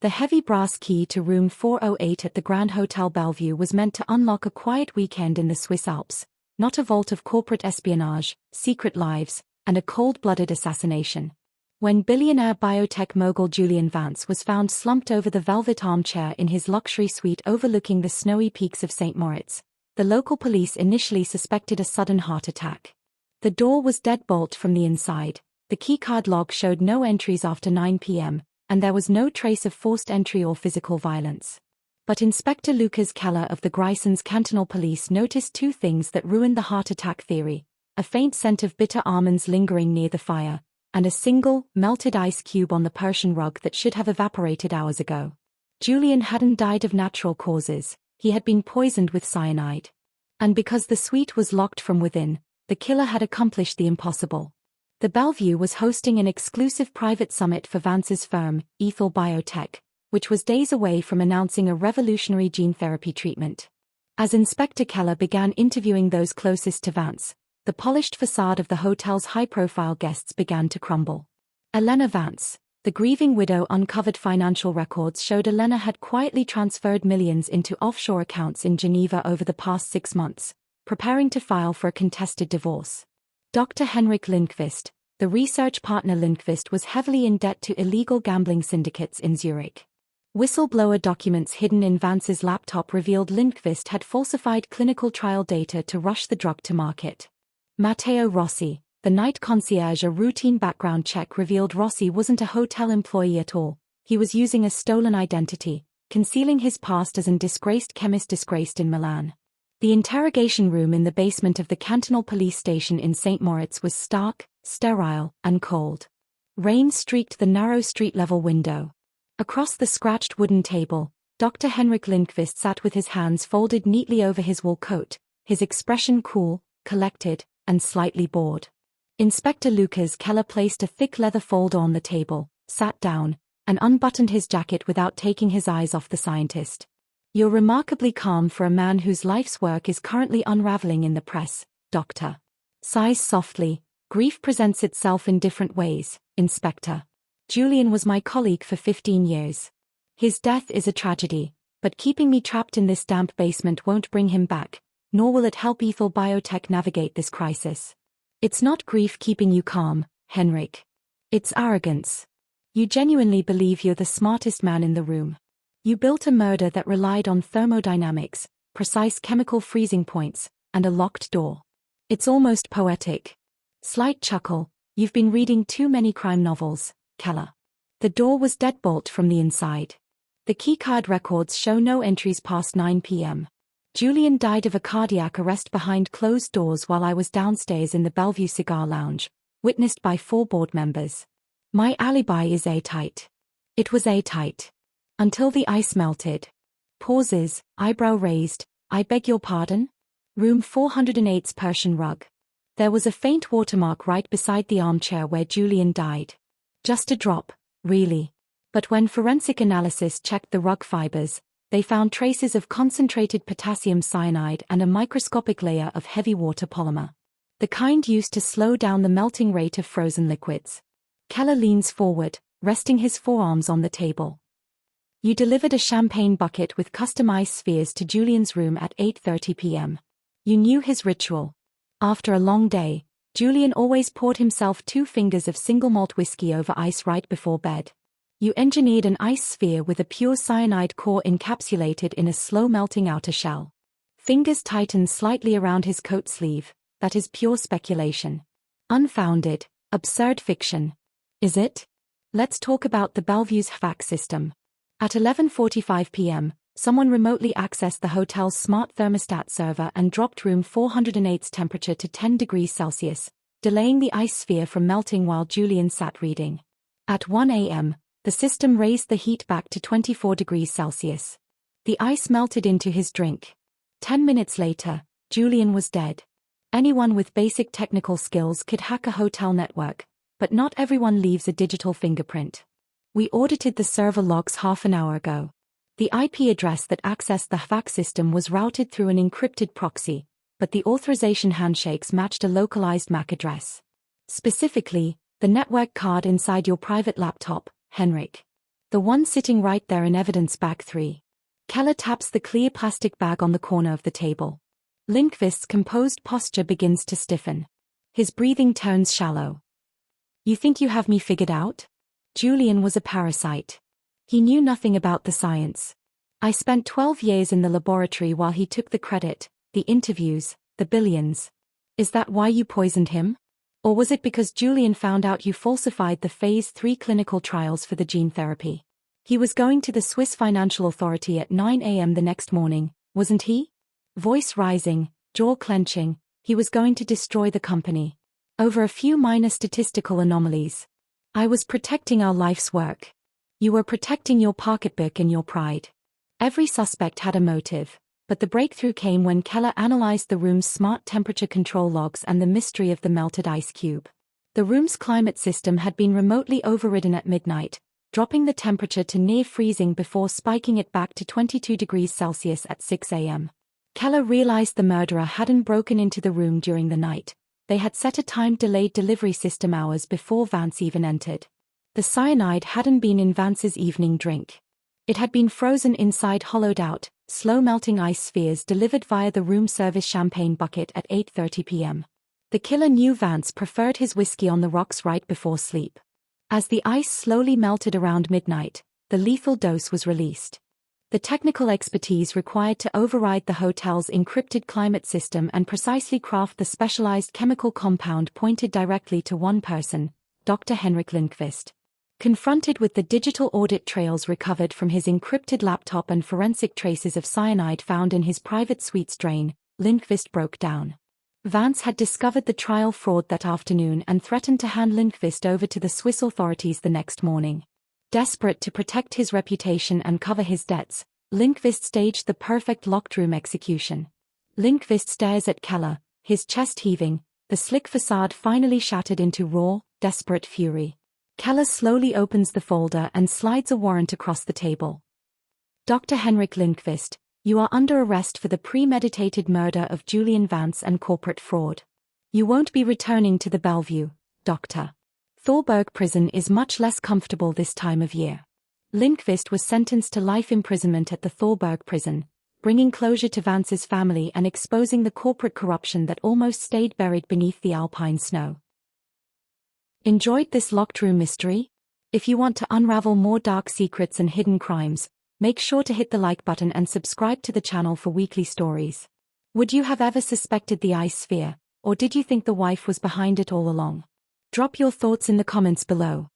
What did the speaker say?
The heavy brass key to room 408 at the Grand Hotel Bellevue was meant to unlock a quiet weekend in the Swiss Alps, not a vault of corporate espionage, secret lives, and a cold-blooded assassination. When billionaire biotech mogul Julian Vance was found slumped over the velvet armchair in his luxury suite overlooking the snowy peaks of St. Moritz, the local police initially suspected a sudden heart attack. The door was deadbolt from the inside, the keycard log showed no entries after 9 p.m., and there was no trace of forced entry or physical violence. But Inspector Lukas Keller of the Grisons Cantonal Police noticed two things that ruined the heart attack theory: a faint scent of bitter almonds lingering near the fire, and a single, melted ice cube on the Persian rug that should have evaporated hours ago. Julian hadn't died of natural causes, he had been poisoned with cyanide. And because the suite was locked from within, the killer had accomplished the impossible. The Bellevue was hosting an exclusive private summit for Vance's firm, Ethel Biotech, which was days away from announcing a revolutionary gene therapy treatment. As Inspector Keller began interviewing those closest to Vance, the polished facade of the hotel's high-profile guests began to crumble. Elena Vance, the grieving widow, uncovered financial records showed Elena had quietly transferred millions into offshore accounts in Geneva over the past 6 months, preparing to file for a contested divorce. Dr. Henrik Lindqvist, the research partner Lindqvist, was heavily in debt to illegal gambling syndicates in Zurich. Whistleblower documents hidden in Vance's laptop revealed Lindqvist had falsified clinical trial data to rush the drug to market. Matteo Rossi, the night concierge, a routine background check revealed Rossi wasn't a hotel employee at all, he was using a stolen identity, concealing his past as an disgraced chemist disgraced in Milan. The interrogation room in the basement of the cantonal police station in St. Moritz was stark, sterile, and cold. Rain streaked the narrow street-level window. Across the scratched wooden table, Dr. Henrik Lindqvist sat with his hands folded neatly over his wool coat, his expression cool, collected, and slightly bored. Inspector Lukas Keller placed a thick leather folder on the table, sat down, and unbuttoned his jacket without taking his eyes off the scientist. "You're remarkably calm for a man whose life's work is currently unraveling in the press, Doctor." Sighs softly. "Grief presents itself in different ways, Inspector. Julian was my colleague for 15 years. His death is a tragedy, but keeping me trapped in this damp basement won't bring him back, nor will it help Ethel Biotech navigate this crisis. It's not grief keeping you calm, Henrik. It's arrogance. You genuinely believe you're the smartest man in the room. You built a murder that relied on thermodynamics, precise chemical freezing points, and a locked door. It's almost poetic." Slight chuckle. "You've been reading too many crime novels, Keller." The door was deadbolt from the inside. The keycard records show no entries past 9 p.m. "Julian died of a cardiac arrest behind closed doors while I was downstairs in the Bellevue Cigar Lounge, witnessed by 4 board members. My alibi is airtight. It was airtight. Until the ice melted." Pauses, eyebrow raised. "I beg your pardon?" Room 408's Persian rug. There was a faint watermark right beside the armchair where Julian died. Just a drop, really. But when forensic analysis checked the rug fibers, they found traces of concentrated potassium cyanide and a microscopic layer of heavy water polymer. The kind used to slow down the melting rate of frozen liquids. Keller leans forward, resting his forearms on the table. "You delivered a champagne bucket with custom ice spheres to Julian's room at 8:30 p.m. You knew his ritual. After a long day, Julian always poured himself 2 fingers of single malt whiskey over ice right before bed. You engineered an ice sphere with a pure cyanide core encapsulated in a slow-melting outer shell. Fingers tightened slightly around his coat sleeve. That is pure speculation. Unfounded, absurd fiction. Is it? Let's talk about the Bellevue's HVAC system. At 11:45 p.m., someone remotely accessed the hotel's smart thermostat server and dropped room 408's temperature to 10 degrees Celsius, delaying the ice sphere from melting while Julian sat reading. At 1 a.m., the system raised the heat back to 24 degrees Celsius. The ice melted into his drink. 10 minutes later, Julian was dead. Anyone with basic technical skills could hack a hotel network, but not everyone leaves a digital fingerprint. We audited the server logs half an hour ago. The IP address that accessed the HVAC system was routed through an encrypted proxy, but the authorization handshakes matched a localized MAC address. Specifically, the network card inside your private laptop, Henrik. The one sitting right there in evidence bag 3. Keller taps the clear plastic bag on the corner of the table. Lindqvist's composed posture begins to stiffen. His breathing turns shallow. You think you have me figured out? Julian was a parasite. He knew nothing about the science. I spent 12 years in the laboratory while he took the credit, the interviews, the billions. Is that why you poisoned him? Or was it because Julian found out you falsified the Phase 3 clinical trials for the gene therapy? He was going to the Swiss Financial Authority at 9 a.m. the next morning, wasn't he? Voice rising, jaw clenching, he was going to destroy the company. Over a few minor statistical anomalies. I was protecting our life's work. You were protecting your pocketbook and your pride. Every suspect had a motive, but the breakthrough came when Keller analyzed the room's smart temperature control logs and the mystery of the melted ice cube. The room's climate system had been remotely overridden at midnight, dropping the temperature to near freezing before spiking it back to 22 degrees Celsius at 6 a.m. Keller realized the murderer hadn't broken into the room during the night. They had set a time-delayed delivery system hours before Vance even entered. The cyanide hadn't been in Vance's evening drink. It had been frozen inside hollowed-out, slow-melting ice spheres delivered via the room service champagne bucket at 8:30 p.m. The killer knew Vance preferred his whiskey on the rocks right before sleep. As the ice slowly melted around midnight, the lethal dose was released. The technical expertise required to override the hotel's encrypted climate system and precisely craft the specialized chemical compound pointed directly to one person, Dr. Henrik Lindqvist. Confronted with the digital audit trails recovered from his encrypted laptop and forensic traces of cyanide found in his private suite's drain, Lindqvist broke down. Vance had discovered the trial fraud that afternoon and threatened to hand Lindqvist over to the Swiss authorities the next morning. Desperate to protect his reputation and cover his debts, Lindqvist staged the perfect locked room execution. Lindqvist stares at Keller, his chest heaving, the slick facade finally shattered into raw, desperate fury. Keller slowly opens the folder and slides a warrant across the table. Dr. Henrik Lindqvist, you are under arrest for the premeditated murder of Julian Vance and corporate fraud. You won't be returning to the Bellevue, Dr. Thorberg prison is much less comfortable this time of year. Lindqvist was sentenced to life imprisonment at the Thorberg prison, bringing closure to Vance's family and exposing the corporate corruption that almost stayed buried beneath the alpine snow. Enjoyed this locked room mystery? If you want to unravel more dark secrets and hidden crimes, make sure to hit the like button and subscribe to the channel for weekly stories. Would you have ever suspected the ice sphere, or did you think the wife was behind it all along? Drop your thoughts in the comments below.